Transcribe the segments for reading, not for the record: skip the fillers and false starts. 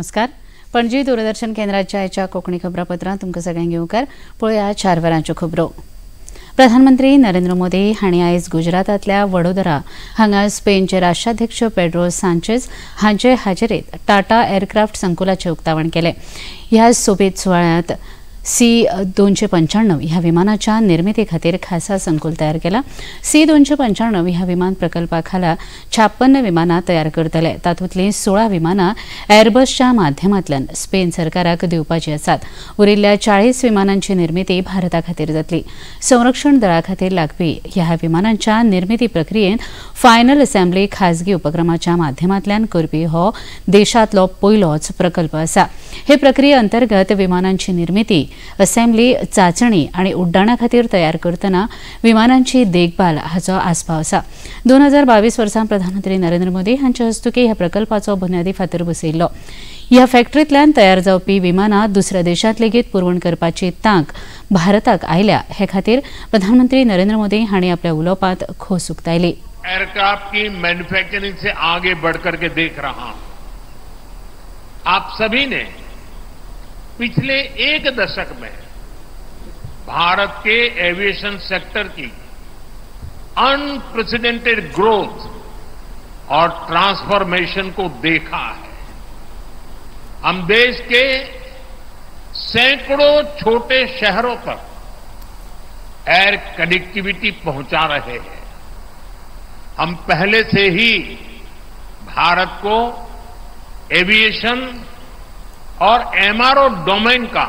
नमस्कार. पणजी दूरदर्शन केंद्राच्या कोंकणी खबरापत्रांत तुमकां सगळ्यांक येवकार. पळोवया 4 वरांच्यो खबरो. प्रधानमंत्री नरेंद्र मोदी हांणी आयज गुजरातांतल्या वडोदरा हांगा स्पेनचे राष्ट्राध्यक्ष पेड्रो सांचेज हांचे हाजेरींत टाटा एअरक्राफ्ट संकुलाचें उक्तावण केलें. ह्या सोबीत सुवाळ्यांत C-295 ह्या विमानाच्या निर्मिती खातीर खासा संकुल तयार केला. C-295 ह्या विमान प्रकल्पा खाला 56 विमानां तयार करतले. तातूंतलीं 16 विमानां एअरबसच्या माध्यमांतल्यान स्पेन सरकाराक दिवपाची आसात. उरिल्ल्या 40 विमानांची निर्मिती भारता खातीर जातली. संरक्षण दळा खातीर लागपी ह्या विमानांच्या निर्मिती प्रक्रियेंत फायनल असेंब्ली खाजगी उपक्रमाच्या माध्यमांतल्यान करपी हो देशांतलो पयलोच प्रकल्प आसा. हे प्रक्रिये अंतर्गत विमानांची निर्मिती, असेंब्ली, चाचणी आनी उड्डाणा खातीर तयार करतना विमानांची देखभाल हाचो आस्पाव आसा. 2022 वर्सा प्रधानमंत्री नरेंद्र मोदी हांचे हस्तुकी ह्या प्रकल्पाचो बुन्यादी फातर बसयल्लो. ह्या फॅक्टरींतल्यान तयार जावपी विमानां दुसऱ्या देशांत लेगीत पुरवण करपाची तांक भारताक आयल्या हे खातीर प्रधानमंत्री नरेंद्र मोदी हांणी आपल्या उलोवपांत खोस उक्तायली. एयरक्राफ्ट की मैन्युफैक्चरिंग से आगे बढ़कर के देख रहा हूं. आप सभी ने पिछले एक दशक में भारत के एविएशन सेक्टर की अनप्रेसिडेंटेड ग्रोथ और ट्रांसफॉर्मेशन को देखा है. हम देश के सैकड़ों छोटे शहरों तक एयर कनेक्टिविटी पहुंचा रहे हैं. हम पहले से ही भारत को एविएशन और एमआरओ डोमेन का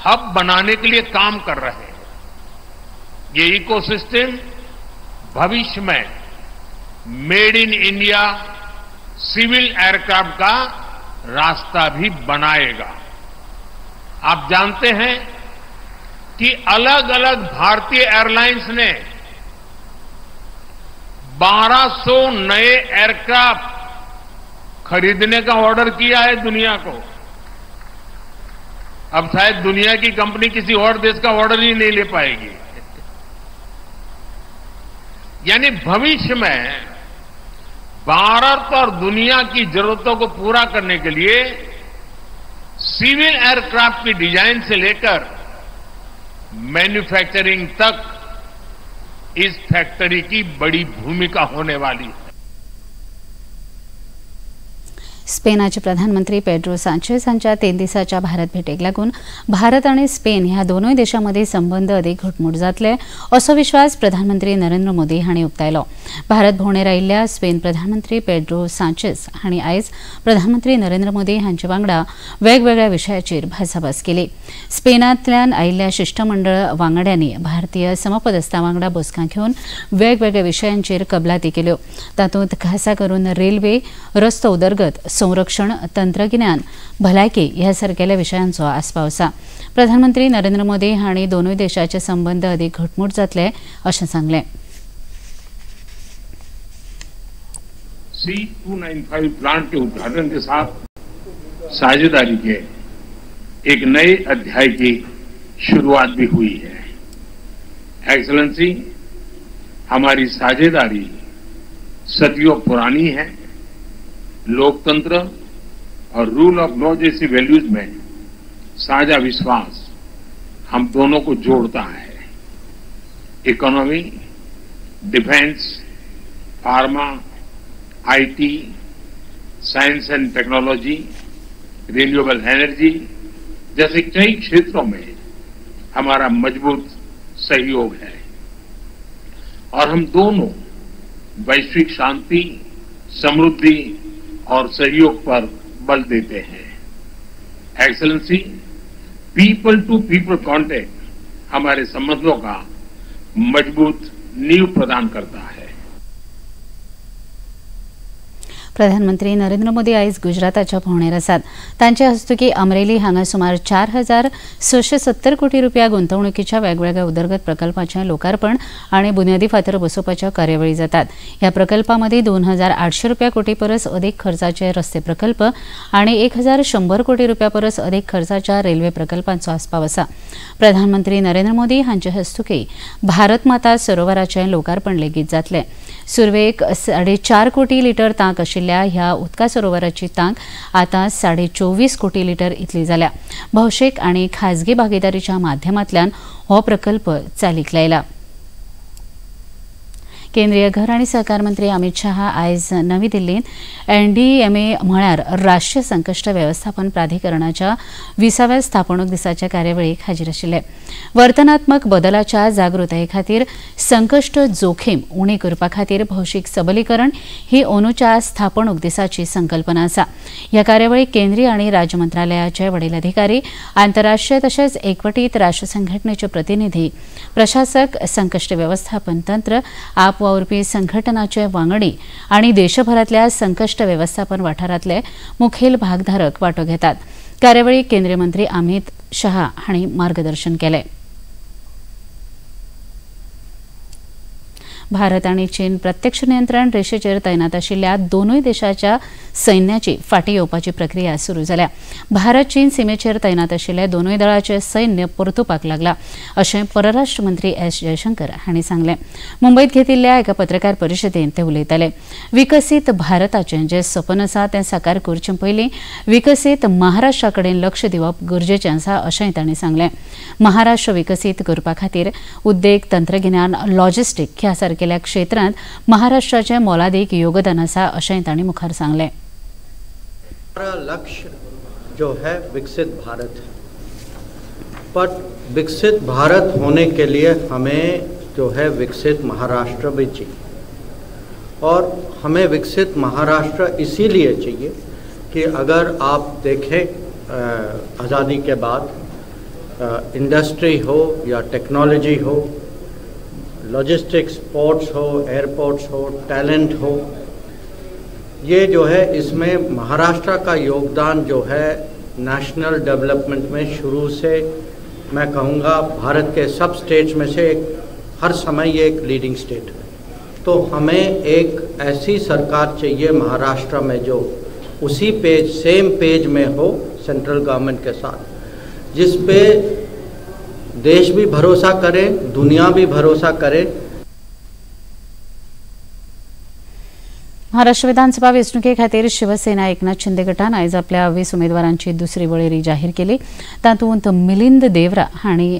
हब बनाने के लिए काम कर रहे हैं. ये इकोसिस्टम भविष्य में made in India civil aircraft का रास्ता भी बनाएगा. आप जानते हैं कि अलग अलग भारतीय एयरलाइंस ने 1200 नए एयरक्राफ्ट खरीदने का ऑर्डर किया है दुनिया को. अब शायद दुनिया की कंपनी किसी और देश का ऑर्डर ही नहीं ले पाएगी. यानी भविष्य में भारत और दुनिया की जरूरतों को पूरा करने के लिए सिविल एयरक्राफ्ट की डिजाइन से लेकर मैन्युफैक्चरिंग तक इस फैक्ट्री की बड़ी भूमिका होने वाली है. स्पेनाचे प्रधानमंत्री पेड्रो सांचेज हांच्या 3 दिसांच्या भारत भेटेक लागून भारत आनी स्पेन ह्या दोनूय देशांमदीं संबंद अदीक घटमूट जातले असो विश्वास प्रधानमंत्री नरेंद्र मोदी हांणी उक्तायलो. भारत भोंवडेर आयिल्ल्या स्पेन प्रधानमंत्री पेड्रो सांचेज हांणी आयज प्रधानमंत्री नरेंद्र मोदी हांचे वांगडा वेगवेगळ्या विशयाचेर भासाभास केली. स्पेनांतल्यान आयिल्ल्या शिष्टमंडळ वांगड्यांनी भारतीय समपदस्थां वांगडा बसका घेवन वेगवेगळ्या विशयांचेर कबलाती केल्यो. तातूंत खासा करून रेल्वे, रस्तो उदरगत, संरक्षण, तंत्रज्ञान, भलायकी ह्या सारकेल्या विशयांचो आस्पाव आसा. प्रधानमंत्री नरेंद्र मोदी हांणी दोनूय देशाचे संबंद अदीक घटमूट जातले अशें सांगलें. C-295 प्लांट के उद्घाटन के साथ साझेदारी के एक नए अध्याय की शुरुआत भी हुई है. एक्सलेंसी, हमारी साझेदारी सदियों पुरानी है. लोकतंत्र और रूल ऑफ लॉ जैसी वैल्यूज में साझा विश्वास हम दोनों को जोड़ता है. Economy, defence, pharma, IT, science end technology, renewable energy जैसे कई क्षेत्रों में हमारा मजबूत सहयोग है और हम दोनों वैश्विक शांति, समृद्धि और सहयोग पर बल देते हैं. Excellency, people to people contact हमारे संबंधों का मजबूत नींव प्रदान करता है. प्रधानमंत्री नरेंद्र मोदी आयज गुजराताच्या भोंवडेर आसात. तांचे हस्तुकी अमरेली हांगा सुमार 4,670 कोटी रुपया गुंतवणुकीच्या वेगवेगळ्या उदरगत प्रकल्पांचे लोकार्पण आनी बुन्यादी फातर बसोवपाच्या कार्यावळी जातात. ह्या प्रकल्पांमदी 2,800 रुपया कोटी परस अदीक खर्चाचे रस्ते प्रकल्प आनी 1,100 कोटी रुपया परस अदीक खर्चाच्या रेल्वे प्रकल्पांचो आस्पाव आसा. प्रधानमंत्री नरेंद्र मोदी हांचे हस्तुकी भारत माता सरोवराचे लोकार्पण लेगीत जातले. सुरवेक 4.5 कोटी लिटर तांक आशिल्ल्या ह्या उदका सरोवराची तांक आता 24.5 कोटी लिटर इतली जाल्या. भौशीक आणि खाजगी भागीदारीच्या माध्यमांतल्यान हो प्रकल्प चालीक लायला. केंद्रीय घर आणि सहकार मंत्री अमित शहा आयज नवी दिल्लीत NDMA म्हळ्यार राष्ट्रीय संकश्ट वेवस्थापन प्राधिकरणाच्या 20व्या स्थापणूक दिसाच्या कार्यावळीक हाजीर आशिल्ले. वर्तनात्मक बदलाच्या जागृताये खातीर संकश्ट जोखीम उणी करपा खातीर भौशीक सबलीकरण ही ओनूच्या स्थापणूक दिसाची संकल्पना आसा. ह्या कार्यावळीक केंद्रीय आणि राज्य मंत्रालयाचे वडील अधिकारी, आंतरराष्ट्रीय तशेंच एकवटीत राष्ट्र संघटनेचे प्रतिनिधी, प्रशासक, संकश्ट वेवस्थापन तंत्र, आप वावुरपी संघटनाचे वांगडी आणि देशभरातल्या संकश्ट वेवस्थापन वाठारांतले मुखेल भागधारक वांटो घेतात. कार्यावळीक केंद्रीय मंत्री अमित शहा हांणी मार्गदर्शन केलें. भारत आणि चीन प्रत्यक्ष नियंत्रण रेषेचेर तैनात आशिल्ल्या दोनूय देशाच्या सैन्याची फाटी येवपाची प्रक्रिया सुरू जाल्या. भारत चीन सीमेचेर तैनात आशिल्ले दोनूय दळाचे सैन्य परतुपाक लागला अशें परराष्ट्र मंत्री S. जयशंकर हांणी सांगलें. मुंबईत घेतिल्ल्या एका पत्रकार परिशदेंत ते उलयताले. विकसीत भारताचें जें सपन आसा तें साकार करचे पयलीं विकसीत महाराष्ट्रा कडेन लक्ष दिवप गरजेचें आसा अशेंय तांणी सांगलें. महाराष्ट्र विकसीत करपा खातीर उद्देग, तंत्रगिन्यान, लॉजिस्टीक ह्या सारकेल्या क्षेत्रांत महाराष्ट्राचे मोलादीक योगदान आसा अशेंय तांणी मुखार सांगलें. हमारा लक्ष्य जो है विकसित भारत है, पर विकसित भारत होने के लिए हमें जो है विकसित महाराष्ट्र भी चाहिए. और हमें विकसित महाराष्ट्र इसीलिए चाहिए कि अगर आप देखें आज़ादी के बाद इंडस्ट्री हो या टेक्नोलॉजी हो, लॉजिस्टिक्स, पोर्ट्स हो, एयरपोर्ट्स हो, टैलेंट हो, ये जो है इसमें महाराष्ट्र का योगदान जो है नेशनल डेवलपमेंट में शुरू से मैं कहूँगा भारत के सब स्टेट्स में से हर समय ये एक लीडिंग स्टेट है. तो हमें एक ऐसी सरकार चाहिए महाराष्ट्र में जो उसी पेज, सेम पेज में हो सेंट्रल गवर्नमेंट के साथ, जिस पे देश भी भरोसा करे, दुनिया भी भरोसा करे. महाराष्ट्र विधानसभा वेंचणुके खातीर शिवसेना एकनाथ शिंदे गटान आयज आपल्या 20 उमेदवारांची दुसरी वळेरी जाहीर केली. तातूंत मिलिंद देवरा हांणी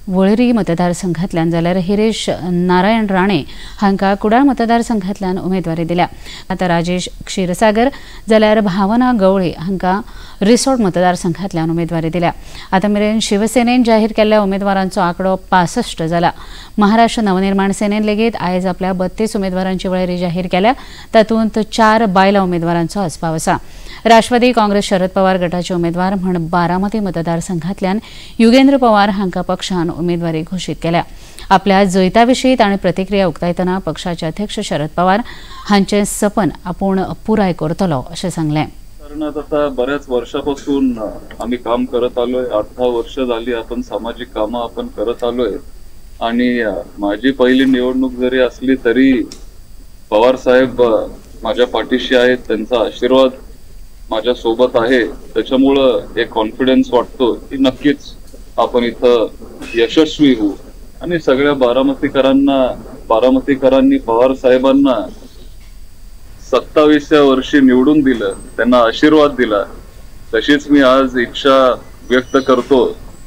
वळेरी मतदारसंघांतल्यान जाल्यार हिरेश नारायण राणे हांकां कुडाळ मतदारसंघांतल्यान उमेदवारी दिल्या. आता राजेश क्षीरसागर जाल्यार भावना गवळी हांकां रिसोड मतदारसंघांतल्यान उमेदवारी दिल्या. आता मेरेन शिवसेनेन जाहीर केल्ल्या उमेदवारांचो आंकडो 65 जाला. महाराष्ट्र नवनिर्माण सेनेन लेगीत आयज आपल्या 32 उमेदवारांची वळेरी जाहीर केल्या. तातूंत 4 बायलां उमेदवारांचो आस्पाव आसा. राष्ट्रवादी काँग्रेस शरद पवार गटाचे उमेदवार म्हण बारामती मतदारसंघांतल्यान युगेंद्र पवार हांकां पक्षान उमेदवारी घोशीत केल्या. आपल्या जैताविशीं तांणी प्रतिक्रिया उक्तायतना पक्षाचे अध्यक्ष शरद पवार हांचें सपन आपूण पुराय करतलो अशें सांगलें. आता बऱ्याच वर्षापासून आम्ही काम करत आलोय. 18 वर्ष झाली आपण सामाजिक कामं आपण करत आलोय. आणि माझी पहिली निवडणूक जरी असली तरी पवार साहेब माझ्या पाठीशी आहेत. त्यांचा आशीर्वाद माझ्या सोबत आहे. त्याच्यामुळं एक कॉन्फिडन्स वाटतो की नक्कीच आपण इथं यशस्वी होऊ. आणि सगळ्या बारामतीकरांनी पवार साहेबांना 27व्या वर्षी निवडून दिलं, त्यांना आशीर्वाद दिला. तशीच मी आज इच्छा व्यक्त करतो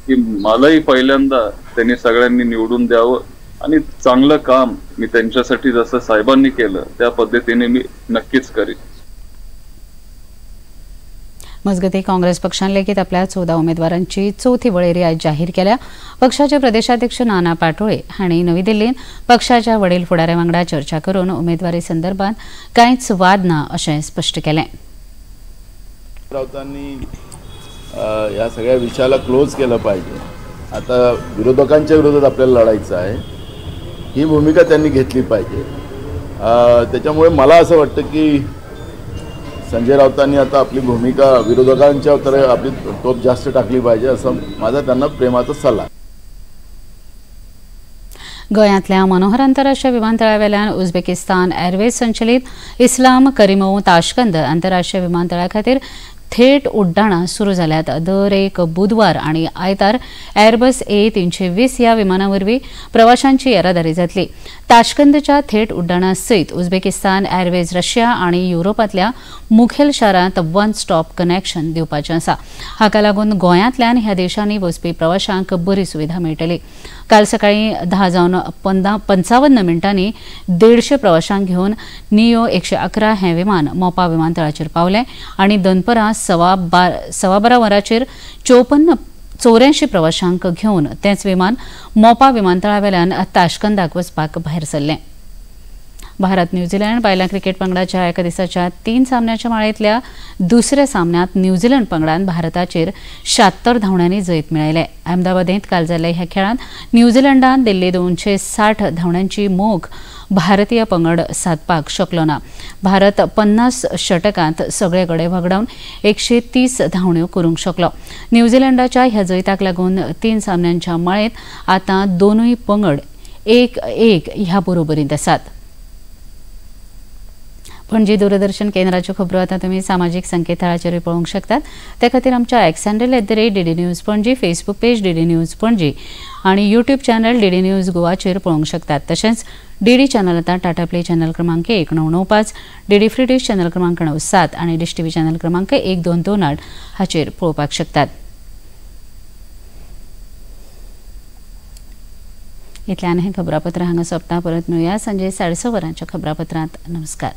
की मलाही पहिल्यांदा त्यांनी सगळ्यांनी निवडून द्यावं आणि चांगलं काम मी त्यांच्यासाठी जसं साहेबांनी केलं त्या पद्धतीने मी नक्कीच करीन. मजगती काँग्रेस पक्षान लेगीत आपल्या 14 उमेदवारांची चौथी वळेरी आज जाहीर केल्या. पक्षाचे प्रदेशाध्यक्ष नाना पाटोळे हांणी नवी दिल्लीत पक्षाच्या वडील फुडाऱ्यां वांगडा चर्चा करून उमेदवारी संदर्भात कांयच वाद ना अशें स्पश्ट केलें. राऊतांनी या सगळ्या विषयाला क्लोज केलं पाहिजे. आता विरोधकांच्या विरोधात आपल्याला लढायचं आहे, ही भूमिका त्यांनी घेतली पाहिजे. त्याच्यामुळे मला असं वाटतं की संजय राऊतांनी आता आपली भूमिका विरोधकांच्या तर आपली तोप जास्त टाकली पाहिजे असं माझा त्यांना प्रेमाचा सल्ला. गोंयांतल्या मनोहर आंतरराष्ट्रीय विमानतळावेल्यान उझबेकिस्तान एअरवेज संचलीत इस्लाम करिमोव ताशकंद आंतरराष्ट्रीय विमानतळा खातीर थेट उड्डाणां सुरू जाल्यात. दर एक बुधवार आणि आयतार एअरबस A320 ह्या विमानावरवीं प्रवाशांची येरादारी जातली. ताशकंदच्या थेट उड्डाणा सयत उझबेकिस्तान एअरवेज रशिया आणि युरोपांतल्या मुखेल शारांत वन स्टॉप कनेक्शन दिवपाचें आसा. हाका लागून गोंयांतल्यान ह्या देशांनी वचपी प्रवाशांक बरी सुविधा मेळटली. काल सकाळी 10:55 मिनटांनी 150 प्रवाशांक घेवन नियो 111 हे विमान मोपा विमानतळाचेर पावलें आणि दनपरां 12:15 वरांचेर 84 प्रवाशांक घेवन तेंच विमान मोपा विमानतळावेल्यान ताशकंदाक वचपाक भायर सरलें. भारत न्यूझीलंड बायलां क्रिकेट पंगडाच्या एका दिसाच्या 3 सामन्याच्या माळेंतल्या दुसऱ्या सामन्यांत न्यूझीलंड पंगडान भारताचेर 76 धांवड्यांनी जैत मेळयलें. अहमदाबादेंत काल जाल्ल्या ह्या खेळांत न्यूझीलंडान दिल्ली 260 धांवड्यांची मोख भारतीय पंगड सादपाक शकलो ना. भारत 50 षटकांत सगळे गडे वगडावन 130 धांवड्यो करूंक शकलो. न्यूझीलंडाच्या ह्या जैताक लागून 3 सामन्यांच्या माळेंत आतां दोनूय पंगड 1-1 ह्या बरोबरींत आसात. पणजी दूरदर्शन केंद्राच्यो खबरो आतां तुमी सामाजीक संकेतथळाचेर पळोवंक शकतात. ते खातीर आमच्या x handle @DD news Panaji, Facebook page DD news Panaji आणि यूट्यूब चॅनल DD न्यूज गोवाचेर पळोवंक शकतात. तशेंच DD चॅनल आतां टाटा प्ले चॅनल क्रमांक 1995, DD फ्री डिश चॅनल क्रमांक 97 आणि डिश TV चॅनल क्रमांक 1228 हाचेर पळोवपाक शकतात. इतल्यान हें खबरापत्र हांगा सोंपता. परत मेळुया सांजे 6:30 वरांच्या खबरापत्रांत. नमस्कार.